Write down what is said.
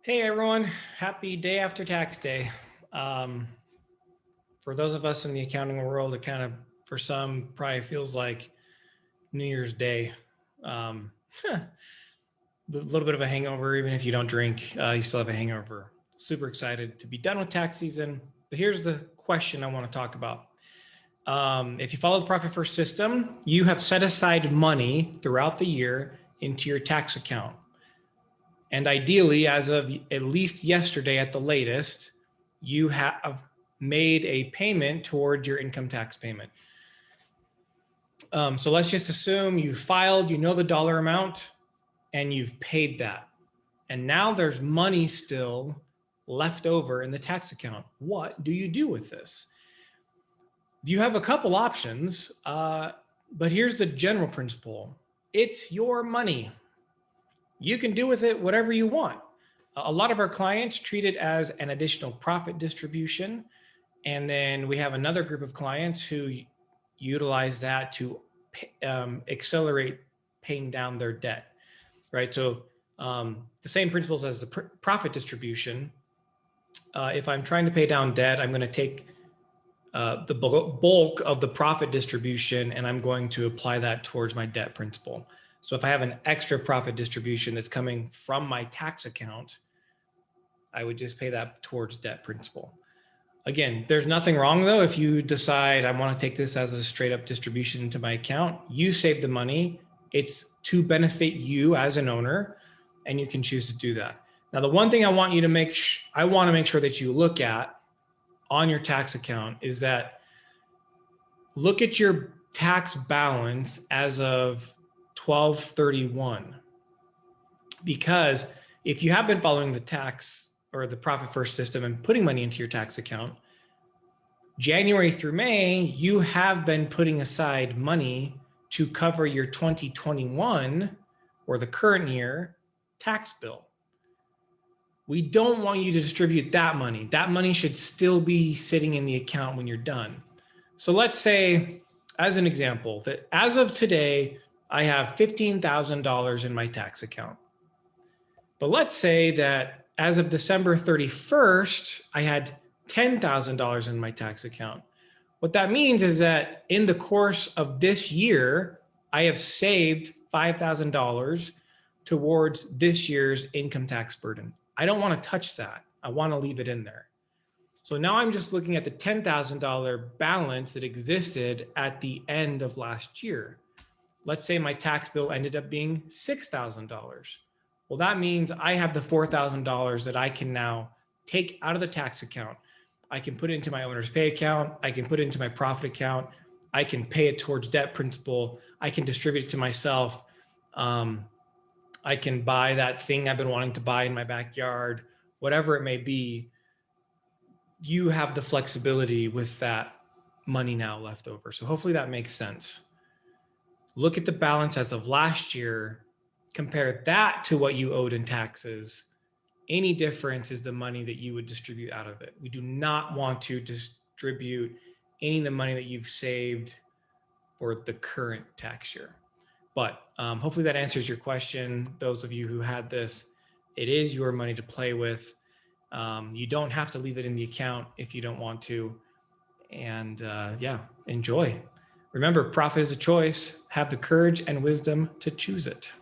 Hey everyone, happy day after tax day. Um, for those of us in the accounting world, it kind of, for some, probably feels like New Year's Day. A little bit of a hangover, even if you don't drink, you still have a hangover. Super excited to be done with tax season. But here's the question I want to talk about. If you follow the Profit First system, you have set aside money throughout the year into your tax account. And ideally, as of at least yesterday at the latest, you have made a payment towards your income tax payment. So let's just assume you filed, you know the dollar amount, and you've paid that. And now there's money still left over in the tax account. What do you do with this? You have a couple options, but here's the general principle. It's your money. You can do with it whatever you want. A lot of our clients treat it as an additional profit distribution. And then we have another group of clients who utilize that to accelerate paying down their debt, right? So the same principles as the profit distribution. If I'm trying to pay down debt, I'm going to take the bulk of the profit distribution and I'm going to apply that towards my debt principal. So if I have an extra profit distribution that's coming from my tax account, I would just pay that towards debt principal. Again, there's nothing wrong though. If you decide I want to take this as a straight up distribution into my account, you save the money. It's to benefit you as an owner, and you can choose to do that. Now, the one thing I want to make sure that you look at on your tax account is that look at your tax balance as of 12/31, because if you have been following the tax or the Profit First system and putting money into your tax account, January through May, you have been putting aside money to cover your 2021 or the current year tax bill. We don't want you to distribute that money. That money should still be sitting in the account when you're done. So let's say, as an example, that as of today, I have $15,000 in my tax account. But let's say that as of December 31st, I had $10,000 in my tax account. What that means is that in the course of this year, I have saved $5,000 towards this year's income tax burden. I don't want to touch that. I want to leave it in there. So now I'm just looking at the $10,000 balance that existed at the end of last year. Let's say my tax bill ended up being $6,000. Well, that means I have the $4,000 that I can now take out of the tax account. I can put it into my owner's pay account. I can put it into my profit account. I can pay it towards debt principal. I can distribute it to myself. I can buy that thing I've been wanting to buy in my backyard, whatever it may be. You have the flexibility with that money now left over. So hopefully that makes sense. Look at the balance as of last year, compare that to what you owed in taxes. Any difference is the money that you would distribute out of it. We do not want to distribute any of the money that you've saved for the current tax year. But hopefully that answers your question. Those of you who had this, it is your money to play with. You don't have to leave it in the account if you don't want to. And yeah, enjoy. Remember, profit is a choice. Have the courage and wisdom to choose it.